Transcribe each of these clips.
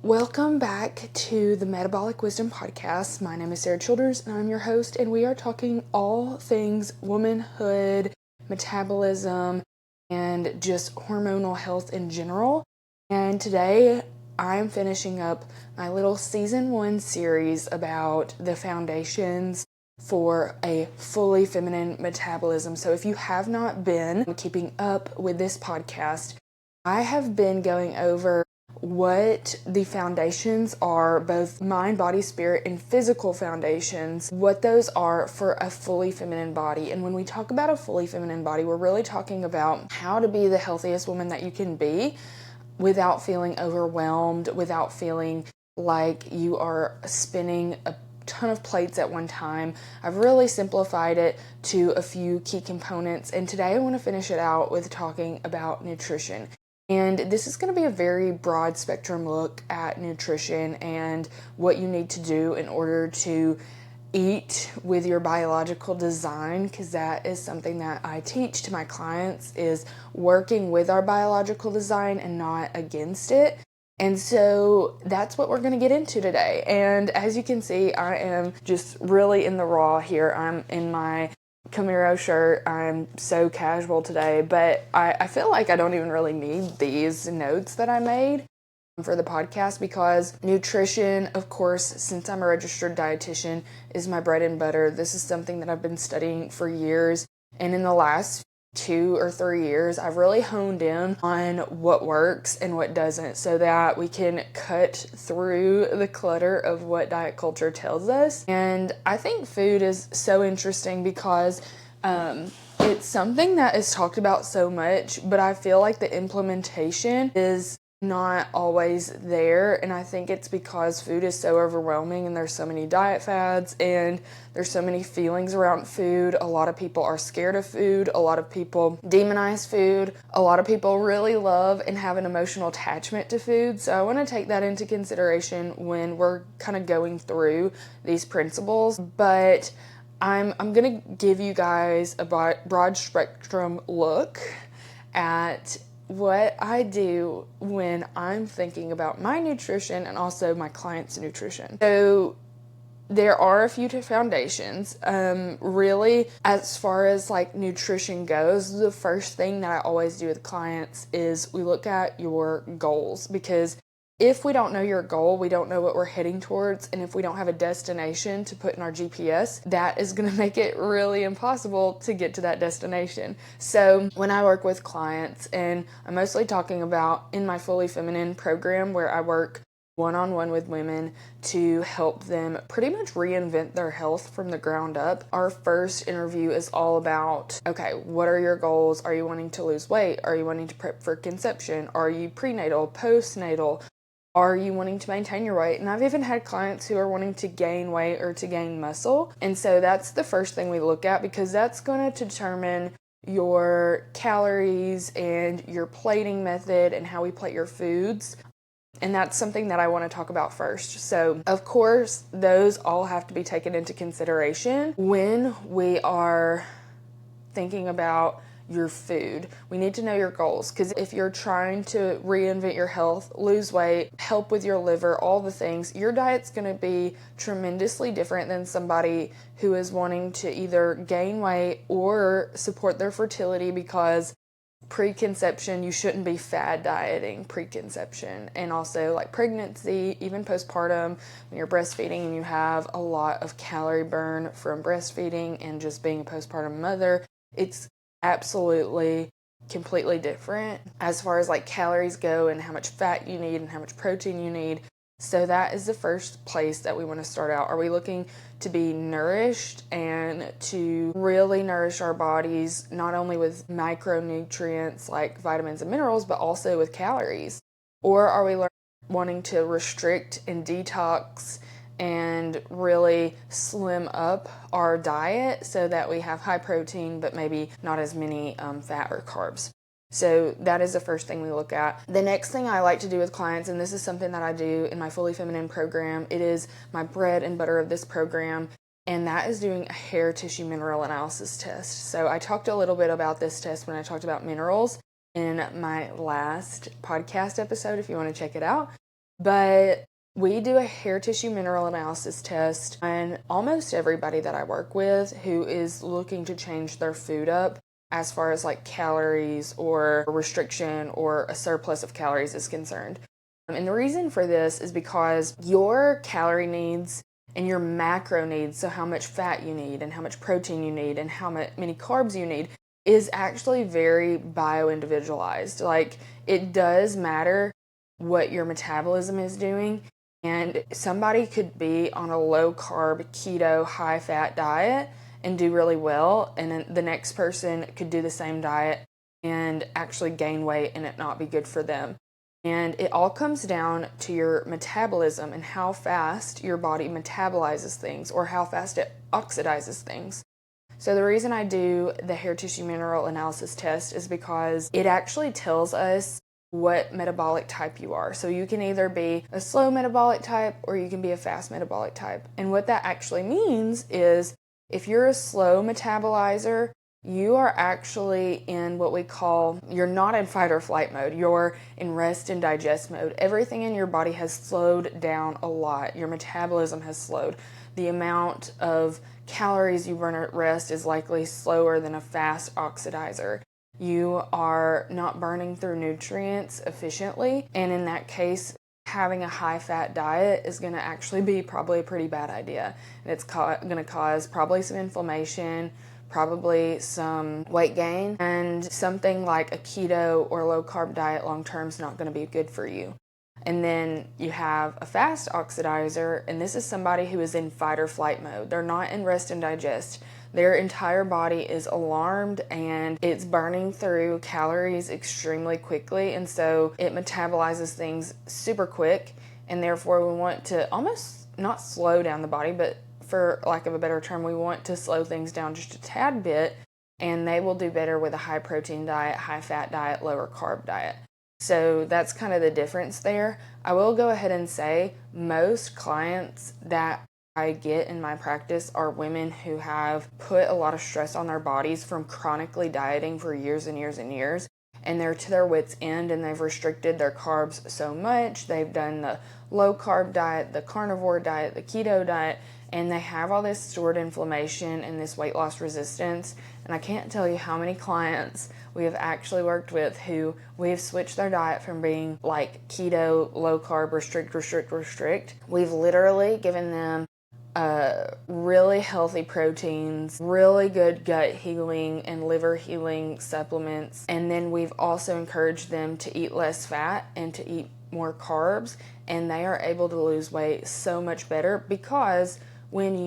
Welcome back to the Metabolic Wisdom podcast. My name is Sara Childers and I'm your host, and we are talking all things womanhood, metabolism, and just hormonal health in general. And today I'm finishing up my little season 1 series about the foundations for a fully feminine metabolism. So if you have not been keeping up with this podcast, I have been going over what the foundations are, both mind, body, spirit, and physical foundations, what those are for a fully feminine body. And when we talk about a fully feminine body, we're really talking about how to be the healthiest woman that you can be without feeling overwhelmed, without feeling like you are spinning a ton of plates at one time. I've really simplified it to a few key components, and today I want to finish it out with talking about nutrition. And this is going to be a very broad spectrum look at nutrition and what you need to do in order to eat with your biological design, because that is something that I teach to my clients, is working with our biological design and not against it. And so that's what we're going to get into today. And as you can see, I am just really in the raw here. I'm in my Camaro shirt. I'm so casual today, but I feel like I don't even really need these notes that I made for the podcast, because nutrition, of course, since I'm a registered dietitian, is my bread and butter. This is something that I've been studying for years, and in the last 2 or 3 years, I've really honed in on what works and what doesn't, so that we can cut through the clutter of what diet culture tells us. And I think food is so interesting because it's something that is talked about so much, but I feel like the implementation is not always there. And I think it's because food is so overwhelming and there's so many diet fads and there's so many feelings around food. A lot of people are scared of food. A lot of people demonize food. A lot of people really love and have an emotional attachment to food. So I want to take that into consideration when we're kind of going through these principles. But I'm going to give you guys a broad spectrum look at what I do when I'm thinking about my nutrition and also my clients' nutrition. So there are a few foundations. Really, as far as like nutrition goes, the first thing that I always do with clients is we look at your goals, because if we don't know your goal, we don't know what we're heading towards, and if we don't have a destination to put in our GPS, that is going to make it really impossible to get to that destination. So when I work with clients, and I'm mostly talking about in my Fully Feminine program, where I work one-on-one with women to help them pretty much reinvent their health from the ground up. Our first interview is all about, okay, what are your goals? Are you wanting to lose weight? Are you wanting to prep for conception? Are you prenatal, postnatal? Are you wanting to maintain your weight? And I've even had clients who are wanting to gain weight or to gain muscle. And so that's the first thing we look at, because that's going to determine your calories and your plating method and how we plate your foods. And that's something that I want to talk about first. So, of course, those all have to be taken into consideration when we are thinking about your food. We need to know your goals, because if you're trying to reinvent your health, lose weight, help with your liver, all the things, your diet's going to be tremendously different than somebody who is wanting to either gain weight or support their fertility, because preconception, you shouldn't be fad dieting preconception, and also like pregnancy, even postpartum, when you're breastfeeding and you have a lot of calorie burn from breastfeeding and just being a postpartum mother, it's absolutely completely different as far as like calories go and how much fat you need and how much protein you need. So that is the first place that we want to start out. Are we looking to be nourished and to really nourish our bodies, not only with micronutrients like vitamins and minerals, but also with calories? Or are we wanting to restrict and detox and really slim up our diet so that we have high protein but maybe not as many fat or carbs? So that is the first thing we look at. The next thing I like to do with clients, and this is something that I do in my Fully Feminine program, it is my bread and butter of this program, and that is doing a hair tissue mineral analysis test. So I talked a little bit about this test when I talked about minerals in my last podcast episode, if you want to check it out. But we do a hair tissue mineral analysis test on almost everybody that I work with who is looking to change their food up as far as like calories or restriction or a surplus of calories is concerned. And the reason for this is because your calorie needs and your macro needs, so how much fat you need and how much protein you need and how many carbs you need, is actually very bio-individualized. Like, it does matter what your metabolism is doing, and somebody could be on a low carb, keto, high fat diet and do really well, and then the next person could do the same diet and actually gain weight and it not be good for them. And it all comes down to your metabolism and how fast your body metabolizes things or how fast it oxidizes things. So the reason I do the hair tissue mineral analysis test is because it actually tells us what metabolic type you are. So you can either be a slow metabolic type or you can be a fast metabolic type. And what that actually means is if you're a slow metabolizer, you are actually in what we call, you're not in fight or flight mode, you're in rest and digest mode. Everything in your body has slowed down a lot. Your metabolism has slowed. The amount of calories you burn at rest is likely slower than a fast oxidizer. You are not burning through nutrients efficiently, and in that case, having a high fat diet is going to actually be probably a pretty bad idea. And it's going to cause probably some inflammation, probably some weight gain, and something like a keto or low carb diet long term is not going to be good for you. And then you have a fast oxidizer, and this is somebody who is in fight or flight mode. They're not in rest and digest. Their entire body is alarmed and it's burning through calories extremely quickly, and so it metabolizes things super quick, and therefore we want to almost not slow down the body, but for lack of a better term, we want to slow things down just a tad bit, and they will do better with a high protein diet, high fat diet, lower carb diet. So that's kind of the difference there. I will go ahead and say most clients that I get in my practice are women who have put a lot of stress on their bodies from chronically dieting for years and years and years, and they're to their wits' end and they've restricted their carbs so much. They've done the low carb diet, the carnivore diet, the keto diet, and they have all this stored inflammation and this weight loss resistance. And I can't tell you how many clients we have actually worked with who we have switched their diet from being like keto, low carb, restrict. We've literally given them really healthy proteins, really good gut healing and liver healing supplements. And then we've also encouraged them to eat less fat and to eat more carbs. And they are able to lose weight so much better, because when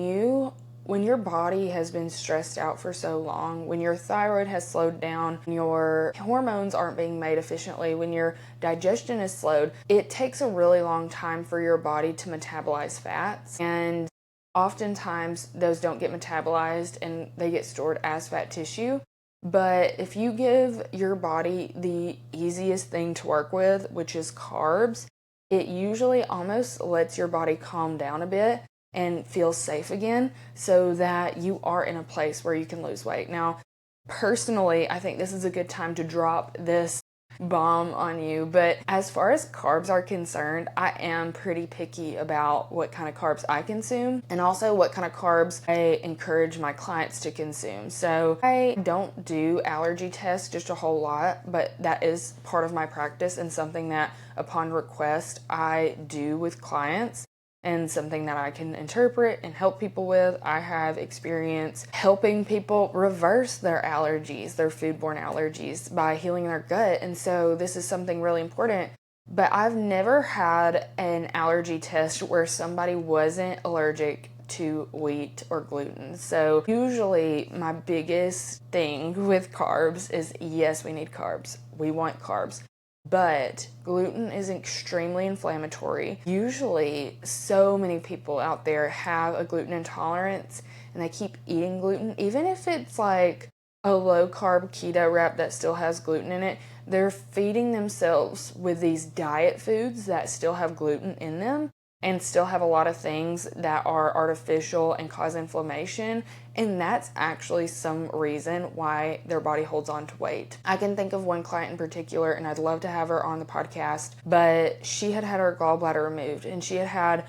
your body has been stressed out for so long, when your thyroid has slowed down, your hormones aren't being made efficiently, when your digestion is slowed, it takes a really long time for your body to metabolize fats. And oftentimes those don't get metabolized and they get stored as fat tissue. But if you give your body the easiest thing to work with, which is carbs, it usually almost lets your body calm down a bit and feel safe again, so that you are in a place where you can lose weight. Now, personally, I think this is a good time to drop this bomb on you, but as far as carbs are concerned, I am pretty picky about what kind of carbs I consume and also what kind of carbs I encourage my clients to consume. So I don't do allergy tests just a whole lot, but that is part of my practice and something that upon request I do with clients, and something that I can interpret and help people with. I have experience helping people reverse their allergies, their foodborne allergies, by healing their gut. And so this is something really important. But I've never had an allergy test where somebody wasn't allergic to wheat or gluten. So usually my biggest thing with carbs is, yes, we need carbs. We want carbs. But gluten is extremely inflammatory. Usually, so many people out there have a gluten intolerance and they keep eating gluten. Even if it's like a low carb keto wrap that still has gluten in it, they're feeding themselves with these diet foods that still have gluten in them. and still have a lot of things that are artificial and cause inflammation. And that's actually some reason why their body holds on to weight. I can think of one client in particular, and I'd love to have her on the podcast, but she had had her gallbladder removed and she had had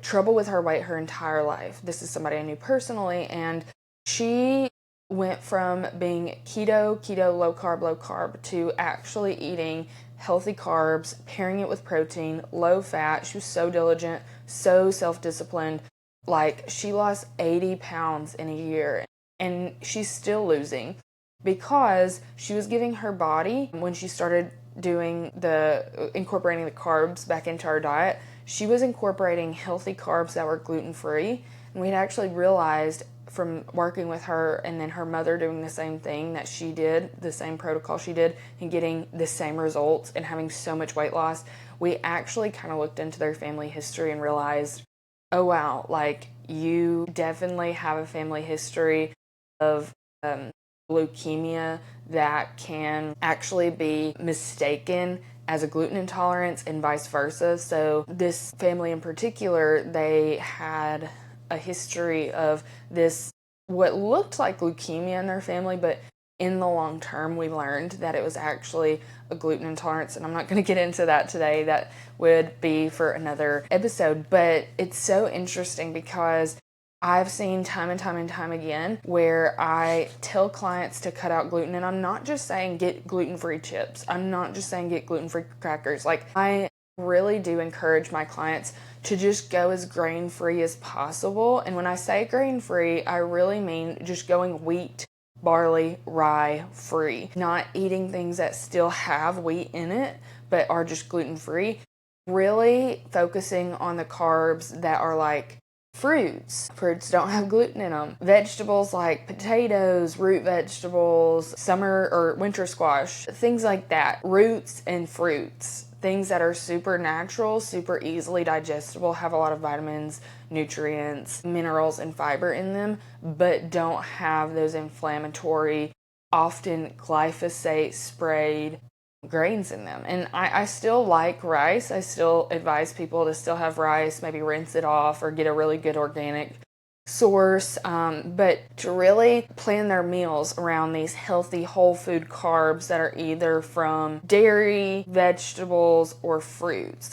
trouble with her weight her entire life. This is somebody I knew personally, and she went from being keto, low carb, to actually eating healthy carbs, pairing it with protein, low fat. She was so diligent, so self-disciplined. Like, she lost 80 pounds in a year, and she's still losing because she was giving her body, when she started incorporating the carbs back into our diet, she was incorporating healthy carbs that were gluten-free. And we'd actually realized from working with her and then her mother doing the same thing that she did, the same protocol she did, and getting the same results and having so much weight loss, we actually kind of looked into their family history and realized, oh wow, like, you definitely have a family history of leukemia that can actually be mistaken as a gluten intolerance and vice versa. So this family in particular, they had a history of this, what looked like leukemia in their family, but in the long term, we learned that it was actually a gluten intolerance. And I'm not going to get into that today. That would be for another episode. But it's so interesting because I've seen time and time again where I tell clients to cut out gluten. And I'm not just saying get gluten-free chips. I'm not just saying get gluten-free crackers. Like, I really do encourage my clients to just go as grain-free as possible. And when I say grain-free, I really mean just going wheat, barley, rye free, not eating things that still have wheat in it but are just gluten-free. Really focusing on the carbs that are like fruits. Fruits don't have gluten in them. Vegetables like potatoes, root vegetables, summer or winter squash, things like that. Roots and fruits. Things that are super natural, super easily digestible, have a lot of vitamins, nutrients, minerals, and fiber in them, but don't have those inflammatory, often glyphosate sprayed grains in them. And I still like rice. I still advise people to still have rice, maybe rinse it off or get a really good organic source, but to really plan their meals around these healthy whole food carbs that are either from dairy, vegetables, or fruits.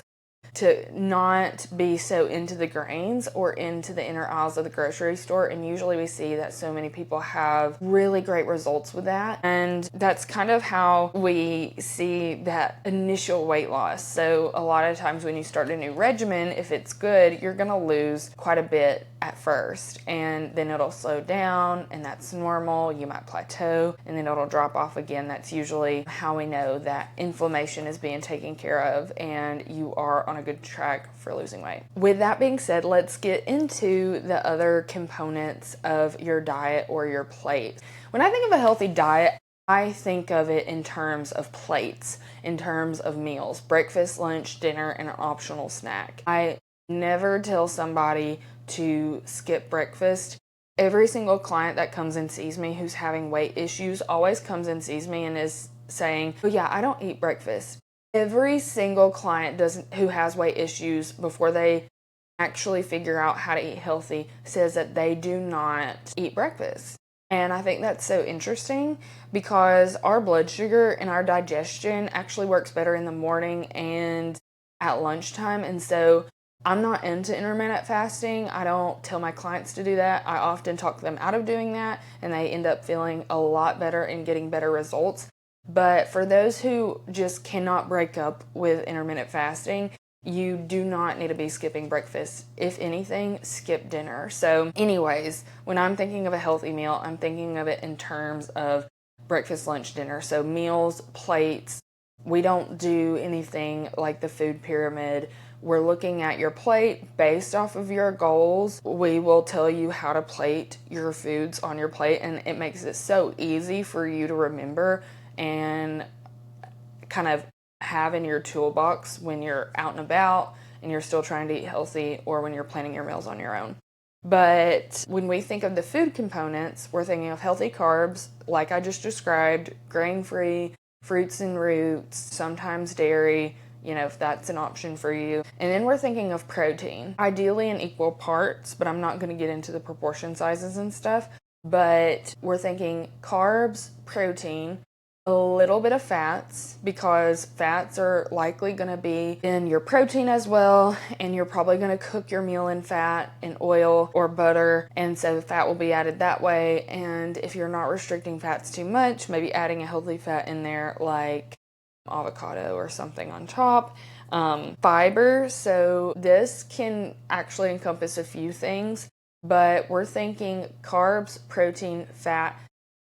To not be so into the grains or into the inner aisles of the grocery store. And usually we see that so many people have really great results with that. And that's kind of how we see that initial weight loss. So a lot of times when you start a new regimen, if it's good, you're going to lose quite a bit at first. And then it'll slow down, and that's normal. You might plateau, and then it'll drop off again. That's usually how we know that inflammation is being taken care of and you are on a good track for losing weight. With that being said, let's get into the other components of your diet or your plate. When I think of a healthy diet, I think of it in terms of plates, in terms of meals, breakfast, lunch, dinner, and an optional snack. I never tell somebody to skip breakfast. Every single client that comes and sees me who's having weight issues always comes and sees me and is saying, oh yeah, I don't eat breakfast. Every single client who has weight issues, before they actually figure out how to eat healthy, says that they do not eat breakfast. And I think that's so interesting because our blood sugar and our digestion actually works better in the morning and at lunchtime. And so I'm not into intermittent fasting. I don't tell my clients to do that. I often talk them out of doing that, and they end up feeling a lot better and getting better results. But for those who just cannot break up with intermittent fasting, you do not need to be skipping breakfast. If anything, skip dinner. So anyways, when I'm thinking of a healthy meal, I'm thinking of it in terms of breakfast, lunch, dinner. So meals, plates. We don't do anything like the food pyramid. We're looking at your plate based off of your goals. We will tell you how to plate your foods on your plate, and it makes it so easy for you to remember and kind of have in your toolbox when you're out and about and you're still trying to eat healthy, or when you're planning your meals on your own. But when we think of the food components, we're thinking of healthy carbs, like I just described, grain-free, fruits and roots, sometimes dairy, if that's an option for you. And then we're thinking of protein, ideally in equal parts, but I'm not going to get into the proportion sizes and stuff. But we're thinking carbs, protein, a little bit of fats, because fats are likely going to be in your protein as well, and you're probably going to cook your meal in fat and oil or butter, and so fat will be added that way. And if you're not restricting fats too much, maybe adding a healthy fat in there like avocado or something on top. Fiber, so this can actually encompass a few things, but we're thinking carbs, protein, fat,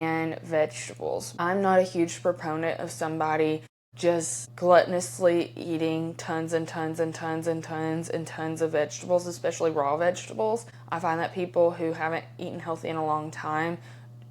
and vegetables. I'm not a huge proponent of somebody just gluttonously eating tons and tons and tons and tons and tons of vegetables, especially raw vegetables. I find that people who haven't eaten healthy in a long time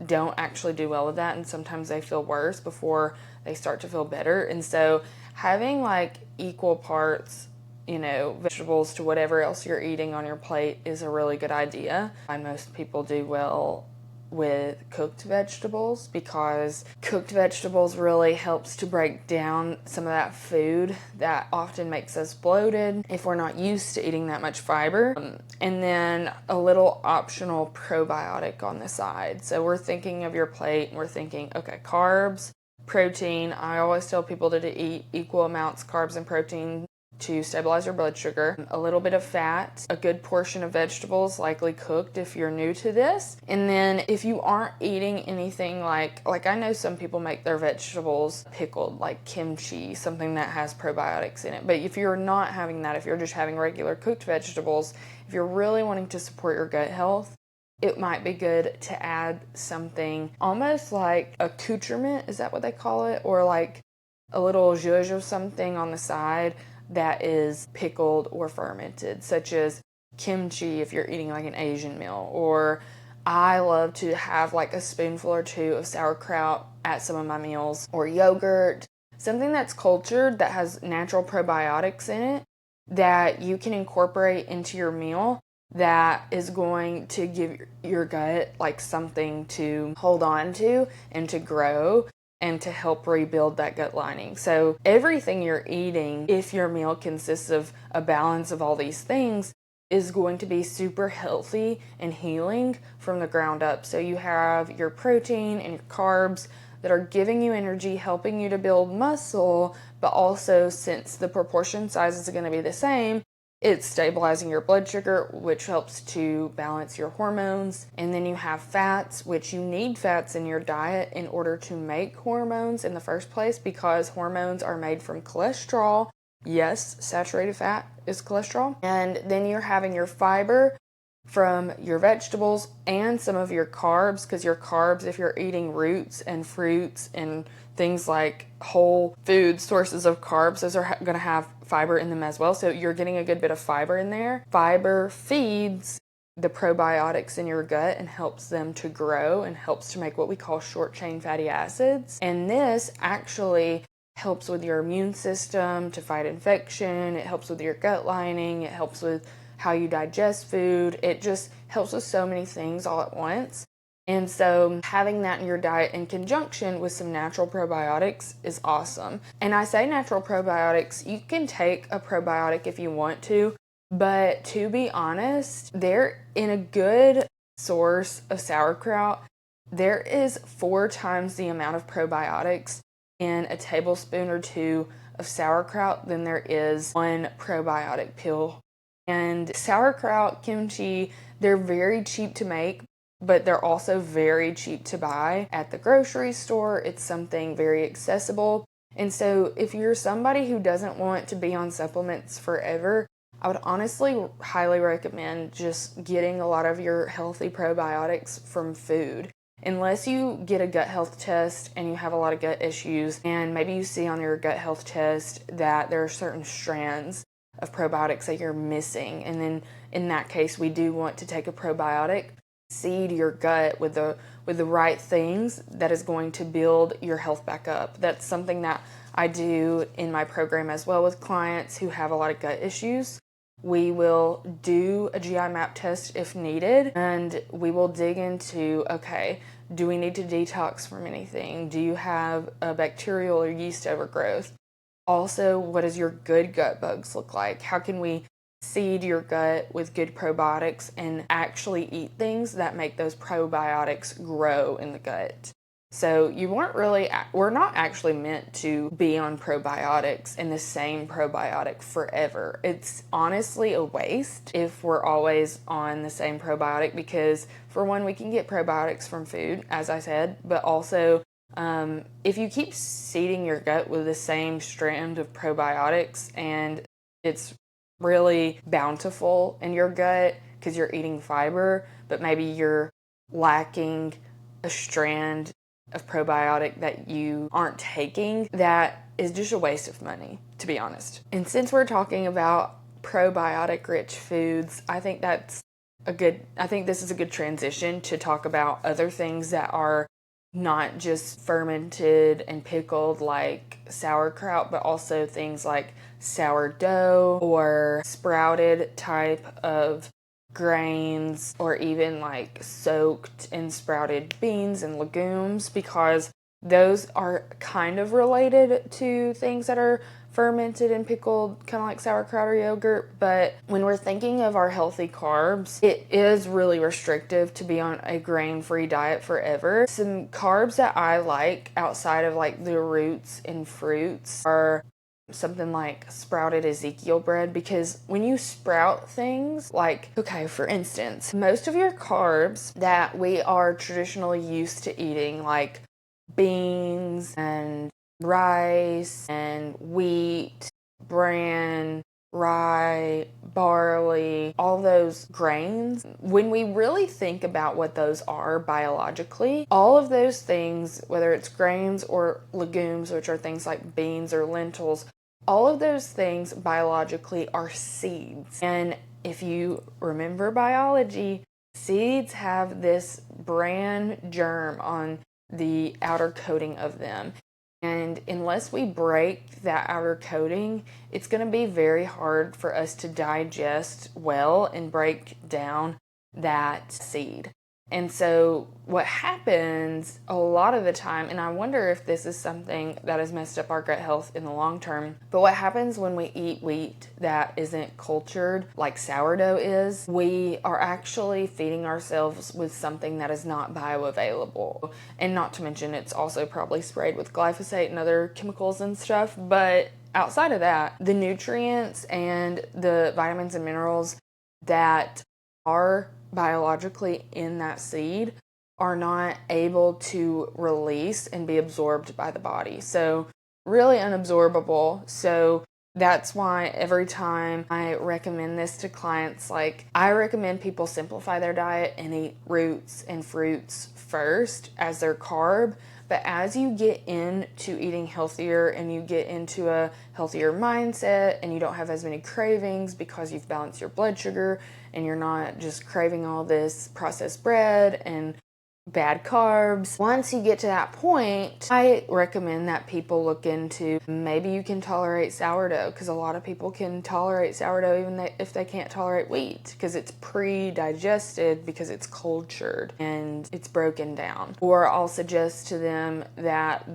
don't actually do well with that, and sometimes they feel worse before they start to feel better. And so having like equal parts, vegetables to whatever else you're eating on your plate is a really good idea. And most people do well with cooked vegetables, because cooked vegetables really helps to break down some of that food that often makes us bloated if we're not used to eating that much fiber. And then a little optional probiotic on the side. So we're thinking of your plate and we're thinking, okay, carbs, protein. I always tell people to eat equal amounts carbs and protein to stabilize your blood sugar, a little bit of fat, a good portion of vegetables, likely cooked if you're new to this. And then if you aren't eating anything like I know some people make their vegetables pickled, like kimchi, something that has probiotics in it. But if you're not having that, if you're just having regular cooked vegetables, if you're really wanting to support your gut health, it might be good to add something almost like accoutrement, is that what they call it? Or like a little zhuzh or something on the side that is pickled or fermented, such as kimchi if you're eating like an Asian meal. Or I love to have like a spoonful or two of sauerkraut at some of my meals, or yogurt, something that's cultured that has natural probiotics in it that you can incorporate into your meal that is going to give your gut like something to hold on to and to grow and to help rebuild that gut lining. So everything you're eating, if your meal consists of a balance of all these things, is going to be super healthy and healing from the ground up. So you have your protein and your carbs that are giving you energy, helping you to build muscle, but also, since the proportion size is going to be the same, it's stabilizing your blood sugar, which helps to balance your hormones. And then you have fats, which you need fats in your diet in order to make hormones in the first place, because hormones are made from cholesterol. Yes, saturated fat is cholesterol. And then you're having your fiber from your vegetables and some of your carbs, because your carbs, if you're eating roots and fruits and things like whole food sources of carbs, those are going to have fiber in them as well. So you're getting a good bit of fiber in there. Fiber feeds the probiotics in your gut and helps them to grow and helps to make what we call short chain fatty acids. And this actually helps with your immune system to fight infection. It helps with your gut lining. It helps with how you digest food. It just helps with so many things all at once. And so having that in your diet in conjunction with some natural probiotics is awesome. And I say natural probiotics, you can take a probiotic if you want to, but to be honest, they're in a good source of sauerkraut. There is 4 times the amount of probiotics in a tablespoon or 2 of sauerkraut than there is 1 probiotic pill. And sauerkraut, kimchi, they're very cheap to make, but they're also very cheap to buy at the grocery store. It's something very accessible. And so if you're somebody who doesn't want to be on supplements forever, I would honestly highly recommend just getting a lot of your healthy probiotics from food. Unless you get a gut health test and you have a lot of gut issues, and maybe you see on your gut health test that there are certain strands of probiotics that you're missing, and then in that case we do want to take a probiotic, seed your gut with the right things that is going to build your health back up. That's something that I do in my program as well with clients who have a lot of gut issues. We will do a GI map test if needed, and we will dig into, okay, do we need to detox from anything? Do you have a bacterial or yeast overgrowth? Also, what does your good gut bugs look like? How can we seed your gut with good probiotics and actually eat things that make those probiotics grow in the gut? So we're not actually meant to be on probiotics and the same probiotic forever. It's honestly a waste if we're always on the same probiotic, because for one, we can get probiotics from food, as I said, but also if you keep seeding your gut with the same strand of probiotics and it's really bountiful in your gut because you're eating fiber, but maybe you're lacking a strand of probiotic that you aren't taking, that is just a waste of money, to be honest. And since we're talking about probiotic rich foods, I think this is a good transition to talk about other things that are not just fermented and pickled like sauerkraut, but also things like sourdough or sprouted type of grains, or even like soaked and sprouted beans and legumes, because those are kind of related to things that are fermented and pickled, kind of like sauerkraut or yogurt. But when we're thinking of our healthy carbs, it is really restrictive to be on a grain-free diet forever. Some carbs that I like outside of like the roots and fruits are something like sprouted Ezekiel bread, because when you sprout things, like, okay, for instance, most of your carbs that we are traditionally used to eating, like beans and rice and wheat, bran, rye, barley, all those grains, when we really think about what those are biologically, all of those things, whether it's grains or legumes, which are things like beans or lentils, all of those things biologically are seeds. And if you remember biology, seeds have this bran germ on the outer coating of them. And unless we break that outer coating, it's going to be very hard for us to digest well and break down that seed. And so what happens a lot of the time, and I wonder if this is something that has messed up our gut health in the long term, but what happens when we eat wheat that isn't cultured, like sourdough is, we are actually feeding ourselves with something that is not bioavailable. And not to mention, it's also probably sprayed with glyphosate and other chemicals and stuff. But outside of that, the nutrients and the vitamins and minerals that are biologically in that seed are not able to release and be absorbed by the body. So really unabsorbable. So that's why every time I recommend this to clients, like I recommend people simplify their diet and eat roots and fruits first as their carb. But as you get into eating healthier and you get into a healthier mindset and you don't have as many cravings because you've balanced your blood sugar and you're not just craving all this processed bread and bad carbs. Once you get to that point, I recommend that people look into, maybe you can tolerate sourdough, because a lot of people can tolerate sourdough even if they can't tolerate wheat, because it's pre-digested, because it's cultured and it's broken down. Or I'll suggest to them that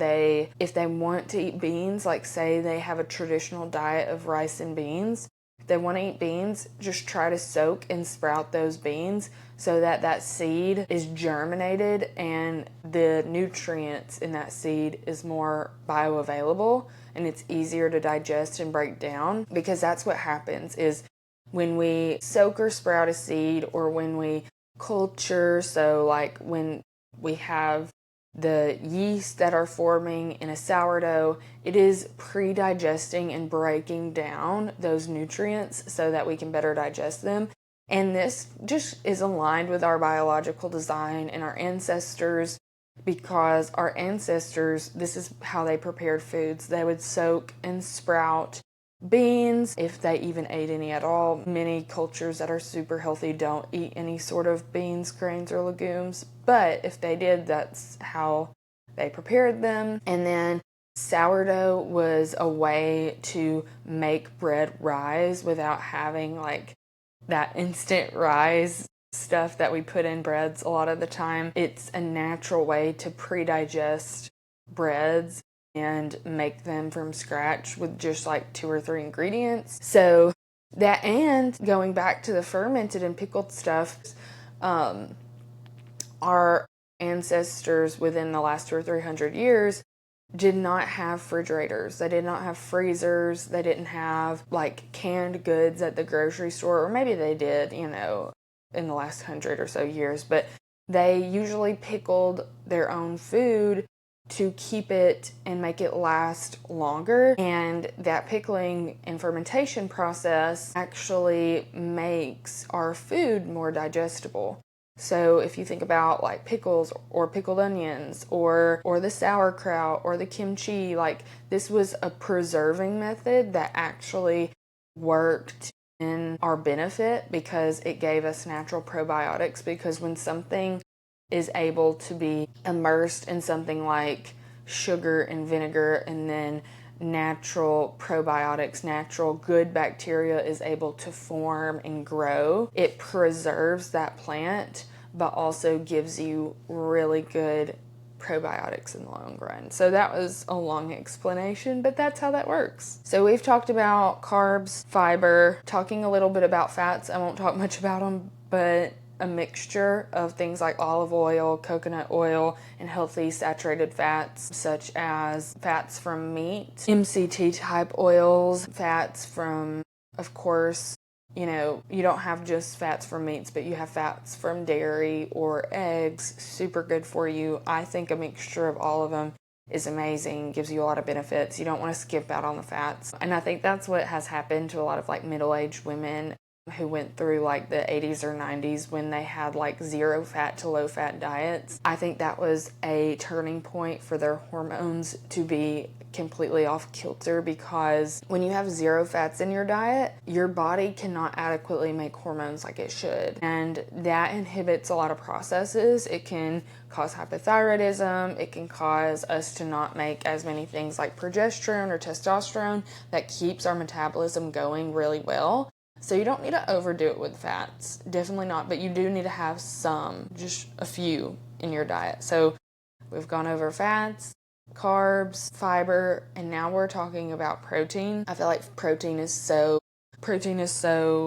if they want to eat beans, like say they have a traditional diet of rice and beans, if they want to eat beans, just try to soak and sprout those beans so that that seed is germinated and the nutrients in that seed is more bioavailable and it's easier to digest and break down. Because that's what happens is when we soak or sprout a seed, or when we culture, so like when we have the yeast that are forming in a sourdough, it is pre-digesting and breaking down those nutrients so that we can better digest them. And this just is aligned with our biological design and our ancestors, because our ancestors, this is how they prepared foods. They would soak and sprout beans, if they even ate any at all. Many cultures that are super healthy don't eat any sort of beans, grains, or legumes, but if they did, that's how they prepared them. And then sourdough was a way to make bread rise without having like that instant rise stuff that we put in breads a lot of the time. It's a natural way to pre-digest breads and make them from scratch with just like 2 or 3 ingredients. So that, and going back to the fermented and pickled stuff, our ancestors within the last 200 or 300 years did not have refrigerators. They did not have freezers. They didn't have like canned goods at the grocery store, or maybe they did, in the last 100 or so years, but they usually pickled their own food to keep it and make it last longer. And that pickling and fermentation process actually makes our food more digestible. So if you think about like pickles or pickled onions or the sauerkraut or the kimchi, like this was a preserving method that actually worked in our benefit because it gave us natural probiotics. Because when something is able to be immersed in something like sugar and vinegar, and then natural probiotics, natural good bacteria is able to form and grow, it preserves that plant, but also gives you really good probiotics in the long run. So that was a long explanation, but that's how that works. So we've talked about carbs, fiber, talking a little bit about fats. I won't talk much about them, but a mixture of things like olive oil, coconut oil, and healthy saturated fats, such as fats from meat, MCT type oils, fats from, of course, you don't have just fats from meats, but you have fats from dairy or eggs, super good for you. I think a mixture of all of them is amazing, gives you a lot of benefits. You don't want to skip out on the fats. And I think that's what has happened to a lot of like middle-aged women who went through like the 80s or 90s when they had like 0 fat to low fat diets. I think that was a turning point for their hormones to be completely off kilter, because when you have 0 fats in your diet, your body cannot adequately make hormones like it should, and that inhibits a lot of processes. It can cause hypothyroidism. It can cause us to not make as many things like progesterone or testosterone that keeps our metabolism going really well. So you don't need to overdo it with fats, definitely not, but you do need to have some, just a few in your diet. So we've gone over fats, carbs, fiber, and now we're talking about protein. I feel like protein is so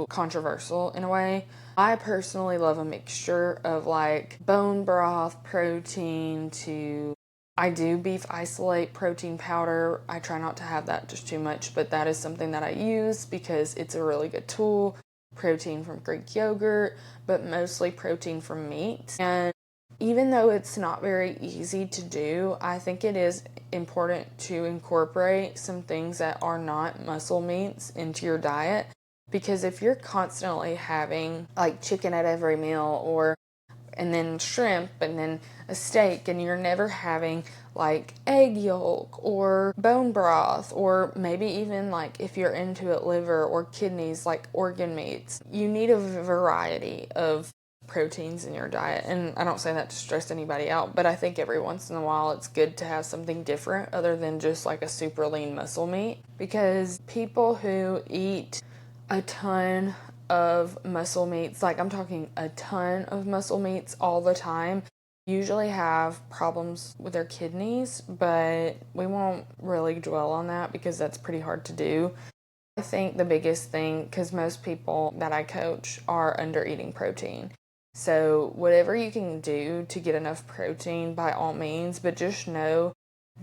controversial in a way. I personally love a mixture of like bone broth protein to, I do beef isolate protein powder. I try not to have that just too much, but that is something that I use because it's a really good tool. Protein from Greek yogurt, but mostly protein from meat. And even though it's not very easy to do, I think it is important to incorporate some things that are not muscle meats into your diet. Because if you're constantly having like chicken at every meal, and then shrimp, and then a steak, and you're never having like egg yolk or bone broth, or maybe even like if you're into it, liver or kidneys, like organ meats, you need a variety of proteins in your diet. And I don't say that to stress anybody out, but I think every once in a while it's good to have something different other than just like a super lean muscle meat, because people who eat a ton of muscle meats, like I'm talking a ton of muscle meats all the time, usually have problems with their kidneys, but we won't really dwell on that because that's pretty hard to do. I think the biggest thing, because most people that I coach are under eating protein. So whatever you can do to get enough protein, by all means, but just know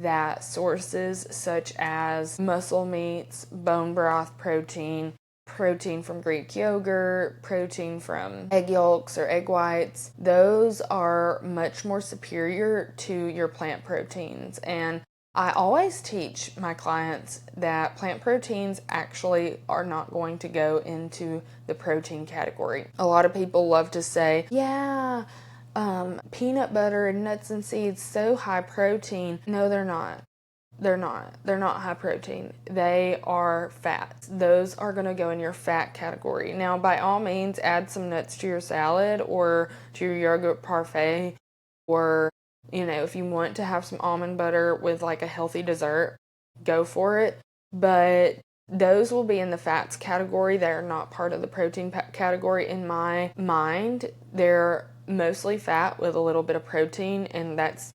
that sources such as muscle meats, bone broth protein, protein from Greek yogurt, protein from egg yolks or egg whites, those are much more superior to your plant proteins. And I always teach my clients that plant proteins actually are not going to go into the protein category. A lot of people love to say, yeah, peanut butter and nuts and seeds, so high protein. No, they're not. They're not high protein. They are fats. Those are going to go in your fat category. Now, by all means, add some nuts to your salad or to your yogurt parfait, or, if you want to have some almond butter with like a healthy dessert, go for it. But those will be in the fats category. They're not part of the protein category in my mind. They're mostly fat with a little bit of protein, and that's,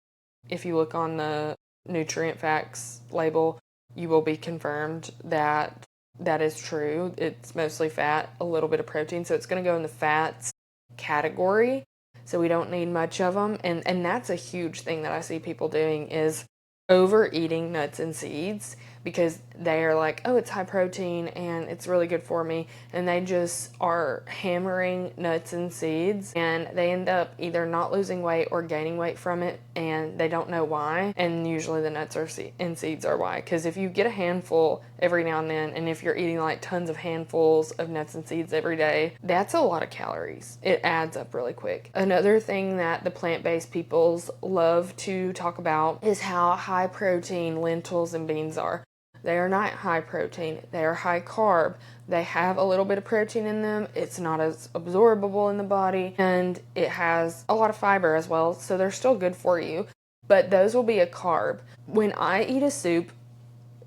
if you look on the nutrient facts label, you will be confirmed that that is true. It's mostly fat, a little bit of protein. So it's going to go in the fats category. So we don't need much of them. And that's a huge thing that I see people doing is overeating nuts and seeds because they are like, oh, it's high protein and it's really good for me. And they just are hammering nuts and seeds and they end up either not losing weight or gaining weight from it and they don't know why. And usually the nuts and seeds are why. Because if you get a handful every now and then, and if you're eating like tons of handfuls of nuts and seeds every day, that's a lot of calories. It adds up really quick. Another thing that the plant-based peoples love to talk about is how high protein lentils and beans are. They are not high protein. They are high carb. They have a little bit of protein in them. It's not as absorbable in the body, and it has a lot of fiber as well, so they're still good for you. But those will be a carb. When I eat a soup,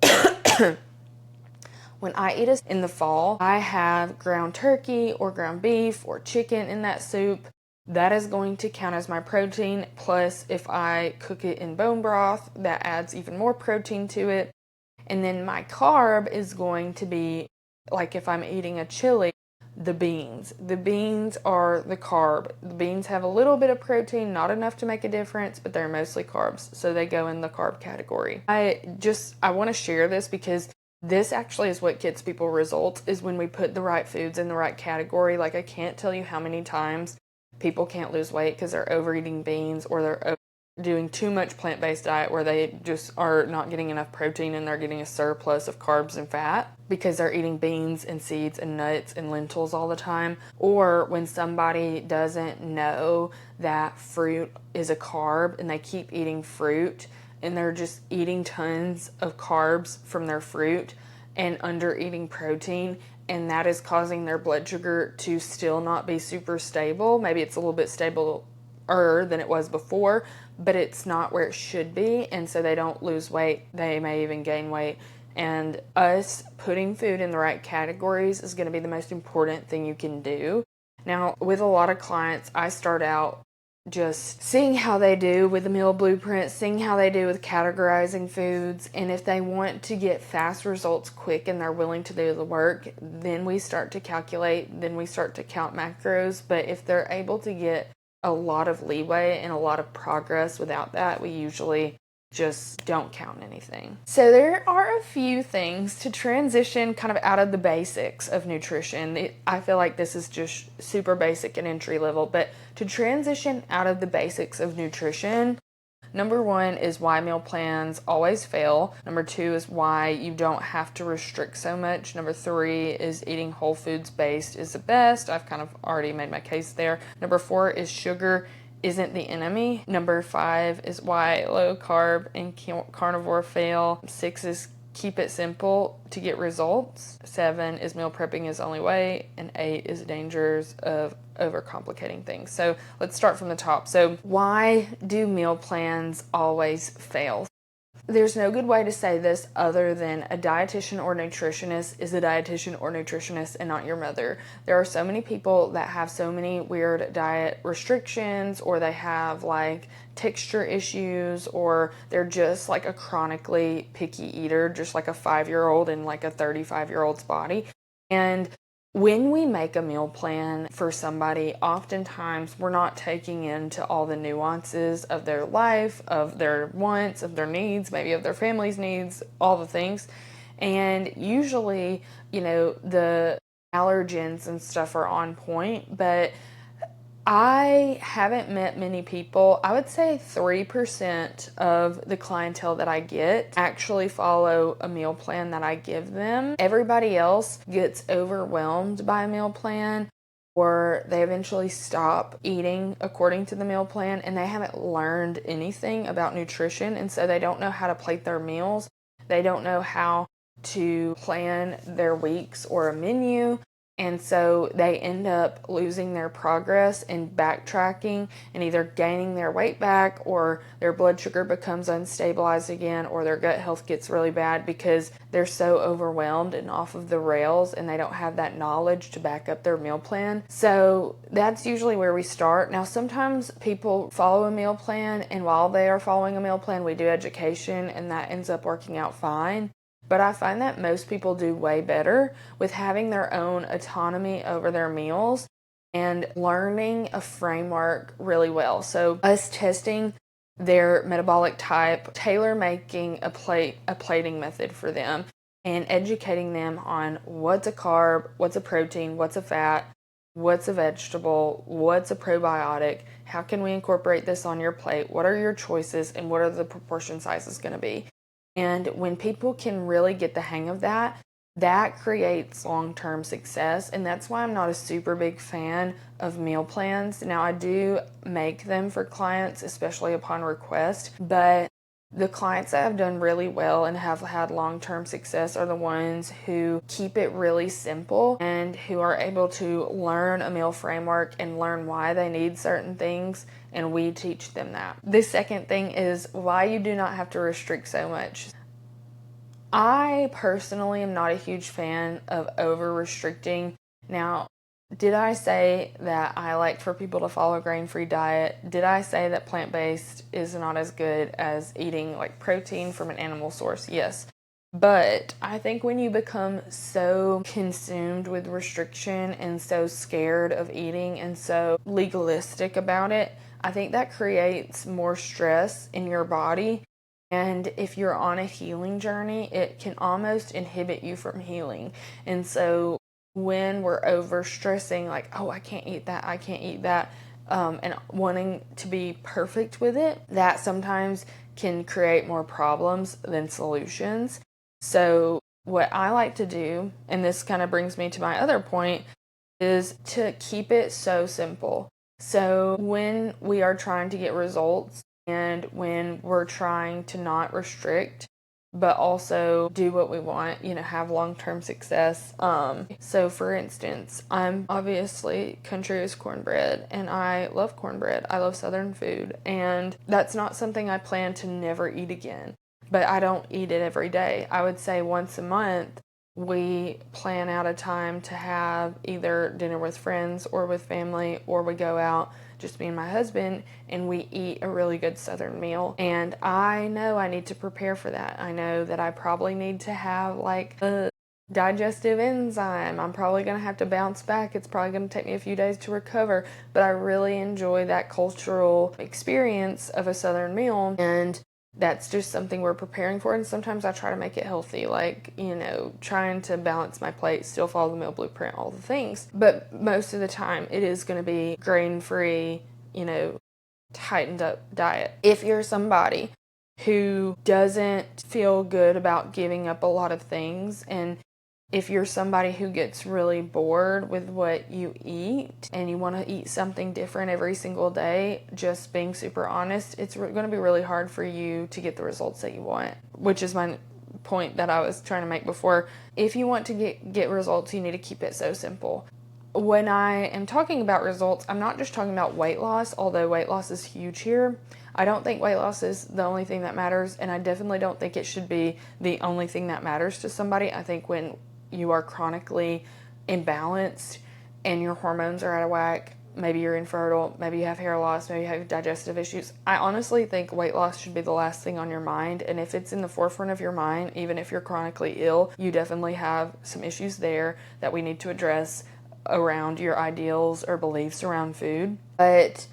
in the fall, I have ground turkey or ground beef or chicken in that soup. That is going to count as my protein. Plus, if I cook it in bone broth, that adds even more protein to it. And then my carb is going to be, like if I'm eating a chili, the beans. The beans are the carb. The beans have a little bit of protein, not enough to make a difference, but they're mostly carbs. So they go in the carb category. I want to share this because this actually is what gets people results, is when we put the right foods in the right category. Like I can't tell you how many times people can't lose weight because they're overeating beans or they're doing too much plant-based diet where they just are not getting enough protein and they're getting a surplus of carbs and fat because they're eating beans and seeds and nuts and lentils all the time. Or when somebody doesn't know that fruit is a carb and they keep eating fruit and they're just eating tons of carbs from their fruit and under eating protein, and that is causing their blood sugar to still not be super stable. Maybe it's a little bit stabler than it was before, but it's not where it should be, and so they don't lose weight. They may even gain weight. And us putting food in the right categories is going to be the most important thing you can do. Now, with a lot of clients, I start out just seeing how they do with the meal blueprint, seeing how they do with categorizing foods, and if they want to get fast results quick and they're willing to do the work, then we start to calculate, then we start to count macros. But if they're able to get a lot of leeway and a lot of progress without that, we usually just don't count anything. So there are a few things to transition kind of out of the basics of nutrition. I feel like this is just super basic and entry level, but to transition out of the basics of nutrition, number one is why meal plans always fail. Number two is why you don't have to restrict so much. Number three is eating whole foods based is the best. I've kind of already made my case there. Number four is sugar isn't the enemy. Number five is why low carb and carnivore fail. 6 is keep it simple to get results. 7 is meal prepping is the only way. And 8 is dangers of overcomplicating things. So let's start from the top. So why do meal plans always fail? There's no good way to say this other than a dietitian or nutritionist is a dietitian or nutritionist and not your mother. There are so many people that have so many weird diet restrictions, or they have like texture issues, or they're just like a chronically picky eater, just like a 5-year-old in like a 35-year-old's body. And when we make a meal plan for somebody, oftentimes we're not taking into all the nuances of their life, of their wants, of their needs, maybe of their family's needs, all the things. And usually, the allergens and stuff are on point, but I haven't met many people. I would say 3% of the clientele that I get actually follow a meal plan that I give them. Everybody else gets overwhelmed by a meal plan, or they eventually stop eating according to the meal plan, and they haven't learned anything about nutrition, and so they don't know how to plate their meals. They don't know how to plan their weeks or a menu. And so they end up losing their progress and backtracking and either gaining their weight back, or their blood sugar becomes unstabilized again, or their gut health gets really bad because they're so overwhelmed and off of the rails and they don't have that knowledge to back up their meal plan. So that's usually where we start. Now, sometimes people follow a meal plan, and while they are following a meal plan, we do education, and that ends up working out fine. But I find that most people do way better with having their own autonomy over their meals and learning a framework really well. So us testing their metabolic type, tailor making a plating method for them, and educating them on what's a carb, what's a protein, what's a fat, what's a vegetable, what's a probiotic, how can we incorporate this on your plate, what are your choices, and what are the proportion sizes going to be. And when people can really get the hang of that, that creates long-term success. And that's why I'm not a super big fan of meal plans. Now, I do make them for clients, especially upon request, but the clients that have done really well and have had long-term success are the ones who keep it really simple and who are able to learn a meal framework and learn why they need certain things, and we teach them that. The second thing is why you do not have to restrict so much. I personally am not a huge fan of over-restricting. Now, did I say that I like for people to follow a grain-free diet? Did I say that plant-based is not as good as eating like protein from an animal source? Yes. But I think when you become so consumed with restriction and so scared of eating and so legalistic about it, I think that creates more stress in your body. And if you're on a healing journey, it can almost inhibit you from healing. And so when we're over stressing, like, oh, I can't eat that, I can't eat that, and wanting to be perfect with it, that sometimes can create more problems than solutions. So what I like to do, and this kind of brings me to my other point, is to keep it so simple. So when we are trying to get results and when we're trying to not restrict, but also do what we want, have long-term success. So for instance, I'm obviously country is cornbread, and I love cornbread. I love Southern food, and that's not something I plan to never eat again, but I don't eat it every day. I would say once a month, we plan out a time to have either dinner with friends or with family, or we go out, just me and my husband, and we eat a really good Southern meal. And I know I need to prepare for that. I know that I probably need to have like a digestive enzyme. I'm probably going to have to bounce back. It's probably going to take me a few days to recover, but I really enjoy that cultural experience of a Southern meal, and that's just something we're preparing for. And sometimes I try to make it healthy, like, trying to balance my plate, still follow the meal blueprint, all the things. But most of the time it is going to be grain-free, tightened up diet. If you're somebody who doesn't feel good about giving up a lot of things, and if you're somebody who gets really bored with what you eat and you want to eat something different every single day, just being super honest, it's going to be really hard for you to get the results that you want, which is my point that I was trying to make before. If you want to get results, you need to keep it so simple. When I am talking about results, I'm not just talking about weight loss, although weight loss is huge here. I don't think weight loss is the only thing that matters, and I definitely don't think it should be the only thing that matters to somebody. I think when you are chronically imbalanced and your hormones are out of whack, maybe you're infertile, maybe you have hair loss, maybe you have digestive issues, I honestly think weight loss should be the last thing on your mind. And if it's in the forefront of your mind, even if you're chronically ill, you definitely have some issues there that we need to address around your ideals or beliefs around food. But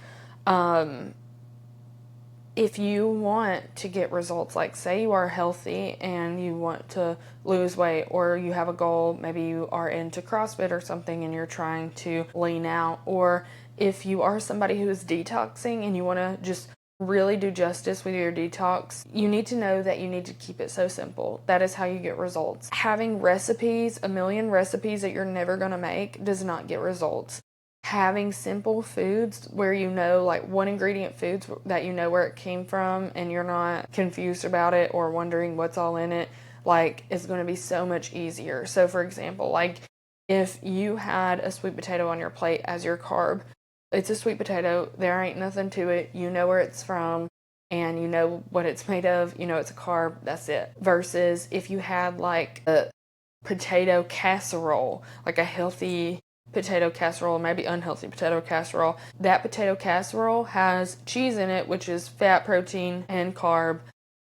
if you want to get results, like say you are healthy and you want to lose weight, or you have a goal, maybe you are into CrossFit or something and you're trying to lean out, or if you are somebody who is detoxing and you want to just really do justice with your detox, you need to know that you need to keep it so simple. That is how you get results. Having recipes, a million recipes that you're never going to make, does not get results. Having simple foods where like one ingredient foods that where it came from and you're not confused about it or wondering what's all in it, like, is going to be so much easier. So for example, like if you had a sweet potato on your plate as your carb, it's a sweet potato, there ain't nothing to it, you know where it's from, and you know what it's made of, you know it's a carb, that's it. Versus if you had like a potato casserole, like a healthy potato casserole, maybe unhealthy potato casserole, that potato casserole has cheese in it, which is fat, protein, and carb.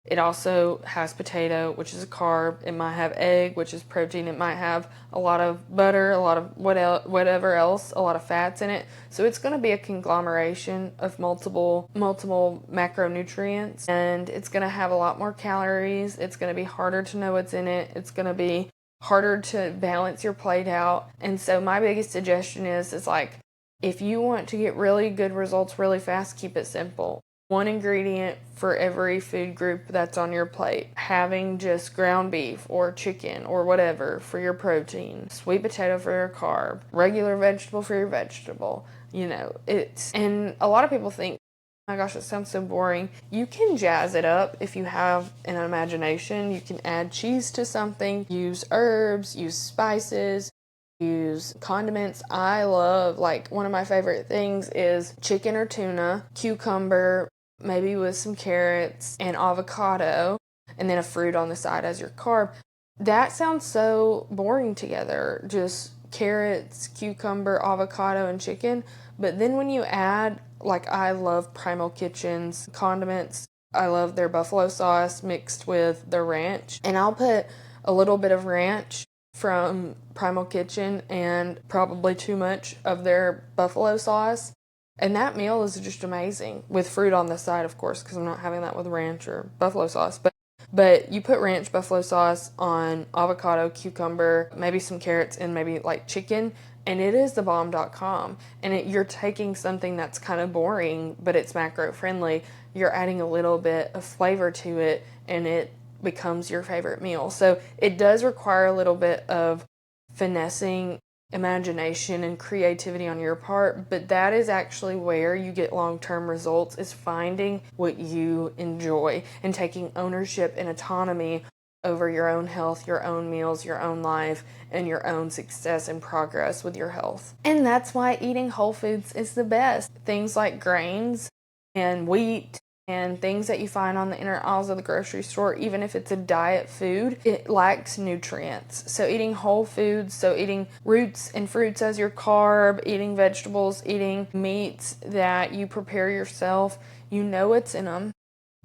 It also has potato, which is a carb. It might have egg, which is protein. It might have a lot of butter, a lot of whatever else, a lot of fats in it. So it's going to be a conglomeration of multiple macronutrients, and it's going to have a lot more calories. It's going to be harder to know what's in it. It's going to be harder to balance your plate out. And so my biggest suggestion is like, if you want to get really good results really fast, keep it simple. One ingredient for every food group that's on your plate. Having just ground beef or chicken or whatever for your protein, sweet potato for your carb, regular vegetable for your vegetable. You know, and a lot of people think, oh my gosh, it sounds so boring. You can jazz it up if you have an imagination. You can add cheese to something, use herbs, use spices, use condiments. I love, like, one of my favorite things is chicken or tuna, cucumber, maybe with some carrots and avocado, and then a fruit on the side as your carb. That sounds so boring together, just carrots, cucumber, avocado, and chicken. But then when you add, like, I love Primal Kitchen's condiments. I love their buffalo sauce mixed with their ranch, and I'll put a little bit of ranch from Primal Kitchen and probably too much of their buffalo sauce. And that meal is just amazing, with fruit on the side, of course, because I'm not having that with ranch or buffalo sauce. But you put ranch, buffalo sauce on avocado, cucumber, maybe some carrots, and maybe like chicken, and it is the bomb.com. And you're taking something that's kind of boring, but it's macro friendly. You're adding a little bit of flavor to it, and it becomes your favorite meal. So it does require a little bit of finessing, imagination, and creativity on your part, but that is actually where you get long-term results, is finding what you enjoy and taking ownership and autonomy over your own health, your own meals, your own life, and your own success and progress with your health. And that's why eating whole foods is the best. Things like grains and wheat and things that you find on the inner aisles of the grocery store, even if it's a diet food, it lacks nutrients. So eating whole foods, so eating roots and fruits as your carb, eating vegetables, eating meats that you prepare yourself, you know what's in them.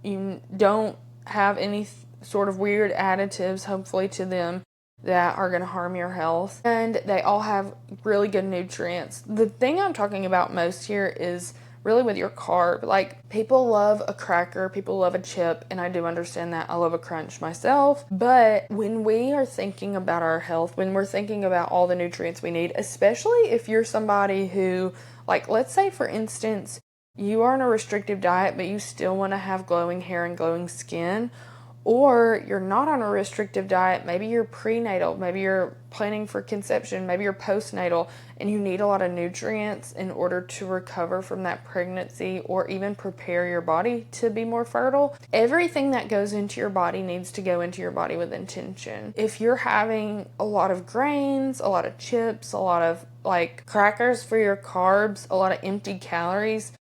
You don't have any sort of weird additives, hopefully, to them that are going to harm your health. And they all have really good nutrients. The thing I'm talking about most here is really with your carb. Like, people love a cracker, people love a chip, and I do understand that. I love a crunch myself. But when we are thinking about our health, when we're thinking about all the nutrients we need, especially if you're somebody who, like, let's say for instance, you are on a restrictive diet, but you still want to have glowing hair and glowing skin, or you're not on a restrictive diet, maybe you're prenatal, maybe you're planning for conception, maybe you're postnatal, and you need a lot of nutrients in order to recover from that pregnancy or even prepare your body to be more fertile. Everything that goes into your body needs to go into your body with intention. If you're having a lot of grains, a lot of chips, a lot of like crackers for your carbs, a lot of empty calories,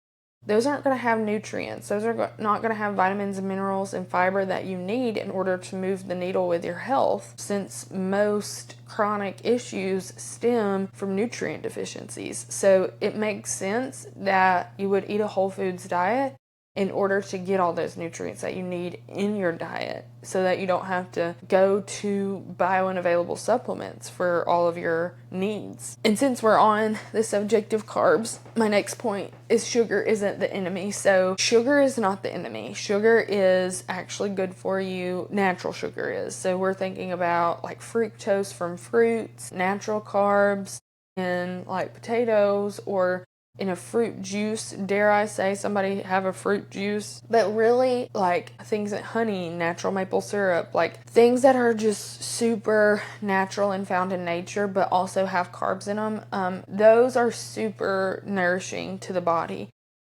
those aren't going to have nutrients. Those are not going to have vitamins and minerals and fiber that you need in order to move the needle with your health, since most chronic issues stem from nutrient deficiencies. So it makes sense that you would eat a whole foods diet in order to get all those nutrients that you need in your diet, so that you don't have to go to biounavailable supplements for all of your needs. And since we're on the subject of carbs, my next point is sugar isn't the enemy. So sugar is not the enemy. Sugar is actually good for you. Natural sugar is. So we're thinking about like fructose from fruits, natural carbs in like potatoes, or in a fruit juice. Dare I say somebody have a fruit juice? But really, like things like honey, natural maple syrup, like things that are just super natural and found in nature, but also have carbs in them. Those are super nourishing to the body.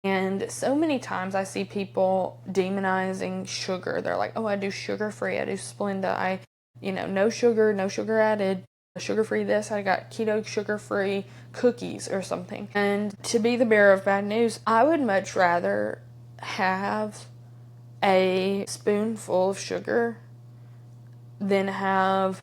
And so many times I see people demonizing sugar. They're like, oh, I do sugar free, I do Splenda, no sugar, no sugar added. sugar-free this, I got keto sugar-free cookies or something. And to be the bearer of bad news, I would much rather have a spoonful of sugar than have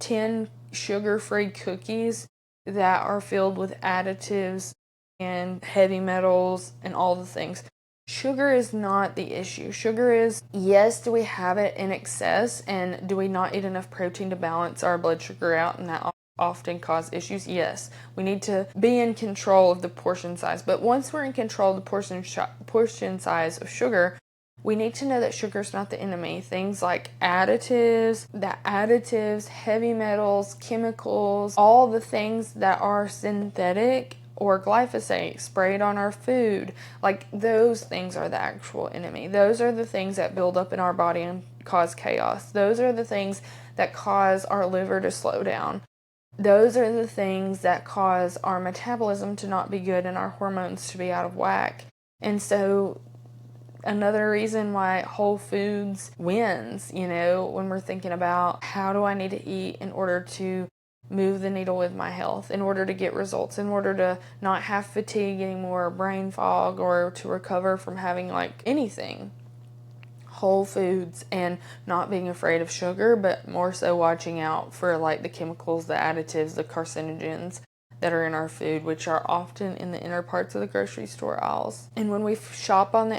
10 sugar-free cookies that are filled with additives and heavy metals and all the things. Sugar is not the issue. Sugar is, yes, do we have it in excess, and do we not eat enough protein to balance our blood sugar out, and that often cause issues? Yes, we need to be in control of the portion size. But once we're in control of the portion size of sugar, we need to know that sugar is not the enemy. Things like additives, heavy metals, chemicals, all the things that are synthetic, or glyphosate sprayed on our food, like those things are the actual enemy. Those are the things that build up in our body and cause chaos. Those are the things that cause our liver to slow down. Those are the things that cause our metabolism to not be good and our hormones to be out of whack. And so another reason why whole foods wins, when we're thinking about how do I need to eat in order to move the needle with my health, in order to get results, in order to not have fatigue anymore, brain fog, or to recover from having anything. Whole foods, and not being afraid of sugar, but more so watching out for the chemicals, the additives, the carcinogens that are in our food, which are often in the inner parts of the grocery store aisles. And when we shop on the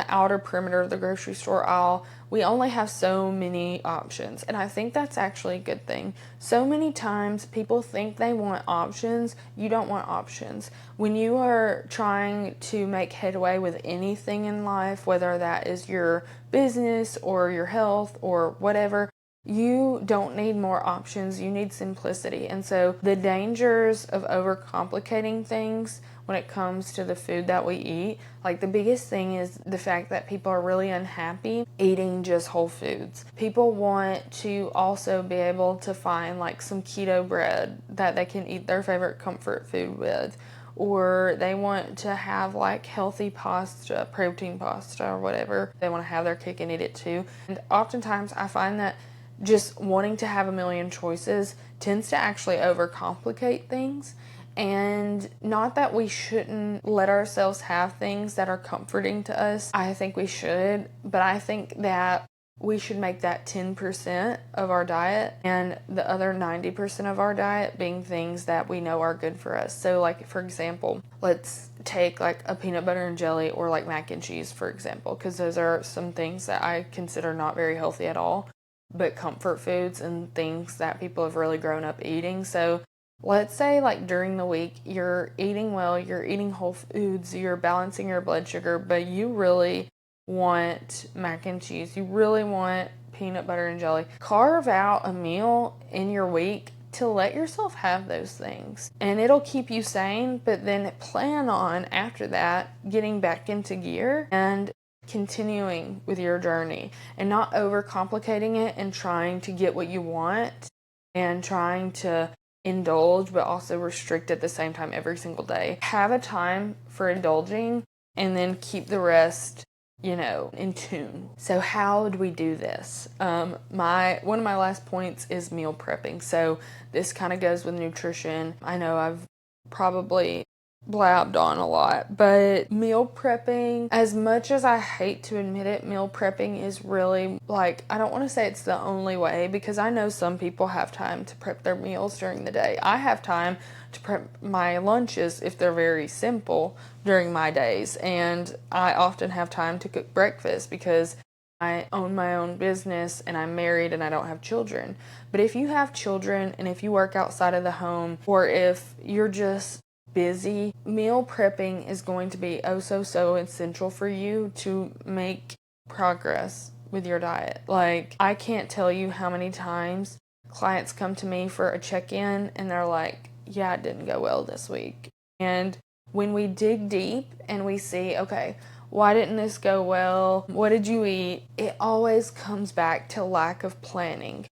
outer perimeter of the grocery store aisle, we only have so many options. And I think that's actually a good thing. So many times people think they want options. You don't want options. When you are trying to make headway with anything in life, whether that is your business or your health or whatever, you don't need more options. You need simplicity. And so the dangers of overcomplicating things when it comes to the food that we eat, the biggest thing is the fact that people are really unhappy eating just whole foods. People want to also be able to find some keto bread that they can eat their favorite comfort food with, or they want to have healthy pasta, protein pasta, or whatever. They want to have their cake and eat it too. And oftentimes I find that just wanting to have a million choices tends to actually overcomplicate things. And not that we shouldn't let ourselves have things that are comforting to us. I think we should, but I think that we should make that 10% of our diet, and the other 90% of our diet being things that we know are good for us. So for example, let's take a peanut butter and jelly, or mac and cheese, for example, because those are some things that I consider not very healthy at all, but comfort foods and things that people have really grown up eating. So let's say during the week you're eating well, you're eating whole foods, you're balancing your blood sugar, but you really want mac and cheese, you really want peanut butter and jelly. Carve out a meal in your week to let yourself have those things, and it'll keep you sane. But then plan on, after that, getting back into gear and continuing with your journey, and not overcomplicating it and trying to get what you want and trying to indulge but also restrict at the same time every single day. Have a time for indulging and then keep the rest in tune. So how do we do this? One of my last points is meal prepping. So this kind of goes with nutrition. I know I've probably blabbed on a lot, but meal prepping, as much as I hate to admit it, meal prepping is really I don't want to say it's the only way, because I know some people have time to prep their meals during the day. I have time to prep my lunches if they're very simple during my days, and I often have time to cook breakfast because I own my own business and I'm married and I don't have children. But if you have children, and if you work outside of the home, or if you're just busy, meal prepping is going to be so essential for you to make progress with your diet. I can't tell you how many times clients come to me for a check-in and they're like, yeah, it didn't go well this week. And when we dig deep and we see, okay, why didn't this go well? What did you eat? It always comes back to lack of planning.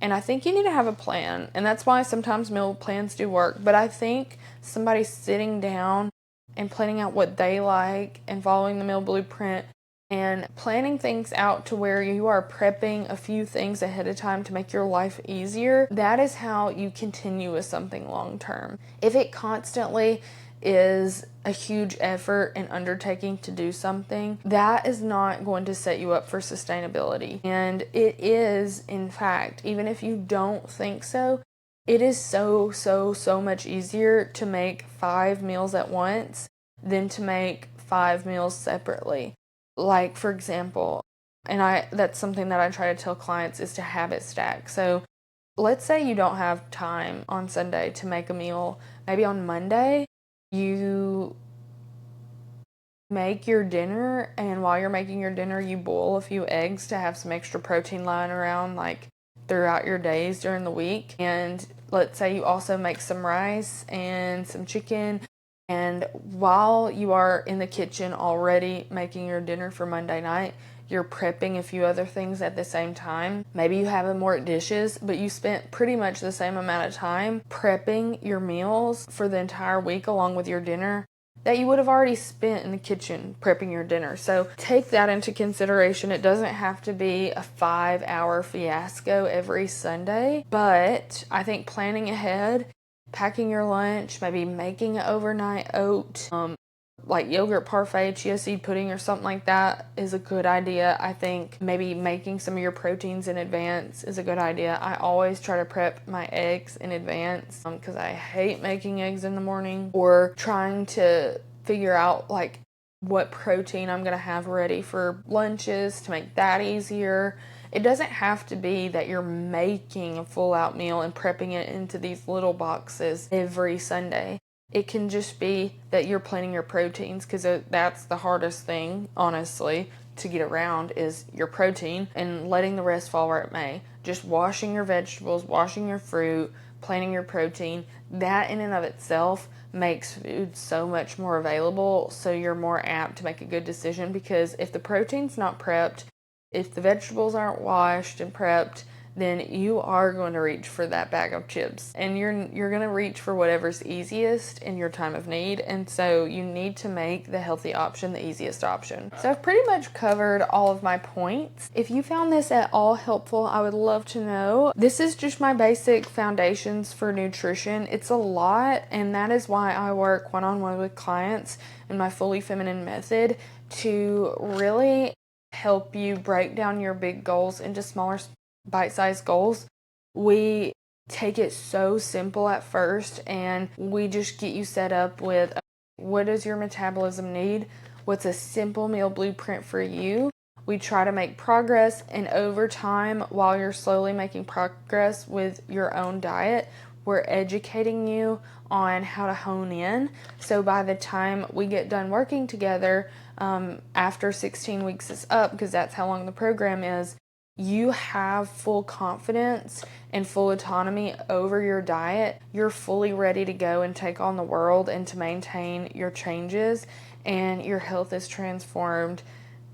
And I think you need to have a plan, and that's why sometimes meal plans do work. But I think somebody sitting down and planning out what they like and following the meal blueprint And planning things out to where you are prepping a few things ahead of time to make your life easier, that is how you continue with something long term. If it constantly is a huge effort and undertaking to do something, that is not going to set you up for sustainability. And it is, in fact, even if you don't think so, it is so much easier to make 5 meals at once than to make 5 meals separately. Like, for example, and that's something that I try to tell clients, is to habit stack. So let's say you don't have time on Sunday to make a meal. Maybe on Monday you make your dinner, and while you're making your dinner you boil a few eggs to have some extra protein lying around like throughout your days during the week. And let's say you also make some rice and some chicken, and while you are in the kitchen already making your dinner for Monday night, you're prepping a few other things at the same time. Maybe you have more dishes, but you spent pretty much the same amount of time prepping your meals for the entire week along with your dinner that you would have already spent in the kitchen prepping your dinner. So take that into consideration. It doesn't have to be a 5-hour fiasco every Sunday, but I think planning ahead, packing your lunch, maybe making an overnight oat, like yogurt parfait, chia seed pudding or something like that is a good idea. I think maybe making some of your proteins in advance is a good idea. I always try to prep my eggs in advance because I hate making eggs in the morning, or trying to figure out like what protein I'm going to have ready for lunches to make that easier. It doesn't have to be that you're making a full out meal and prepping it into these little boxes every Sunday. It can just be that you're planning your proteins, because that's the hardest thing, honestly, to get around is your protein, and letting the rest fall where it may. Just washing your vegetables, washing your fruit, planning your protein, that in and of itself makes food so much more available, so you're more apt to make a good decision. Because if the protein's not prepped, if the vegetables aren't washed and prepped, then you are going to reach for that bag of chips, and you're going to reach for whatever's easiest in your time of need. And so you need to make the healthy option the easiest option. So I've pretty much covered all of my points. If you found this at all helpful, I would love to know. This is just my basic foundations for nutrition. It's a lot, and that is why I work one-on-one with clients in my Fully Feminine method, to really help you break down your big goals into smaller bite-sized goals. We take it so simple at first, and we just get you set up with what does your metabolism need? What's a simple meal blueprint for you? We try to make progress, and over time, while you're slowly making progress with your own diet, we're educating you on how to hone in. So by the time we get done working together, after 16 weeks is up, because that's how long the program is, you have full confidence and full autonomy over your diet. You're fully ready to go and take on the world and to maintain your changes, and your health is transformed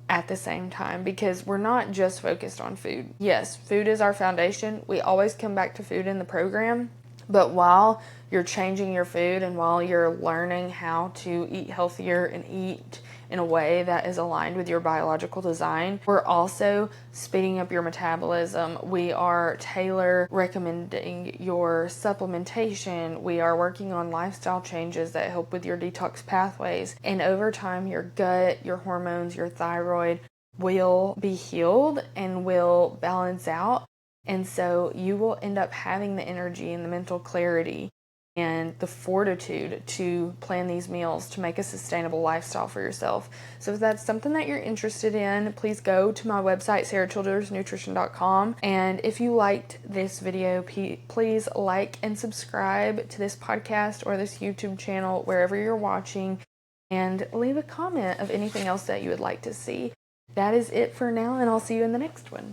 at the same time, because we're not just focused on food. Yes, food is our foundation. We always come back to food in the program, but while you're changing your food and while you're learning how to eat healthier and eat in a way that is aligned with your biological design, we're also speeding up your metabolism. We are tailor recommending your supplementation. We are working on lifestyle changes that help with your detox pathways. And over time, your gut, your hormones, your thyroid will be healed and will balance out. And so you will end up having the energy and the mental clarity and the fortitude to plan these meals to make a sustainable lifestyle for yourself. So if that's something that you're interested in, please go to my website, sarachildersnutrition.com. And if you liked this video, please like and subscribe to this podcast or this YouTube channel, wherever you're watching, and leave a comment of anything else that you would like to see. That is it for now, and I'll see you in the next one.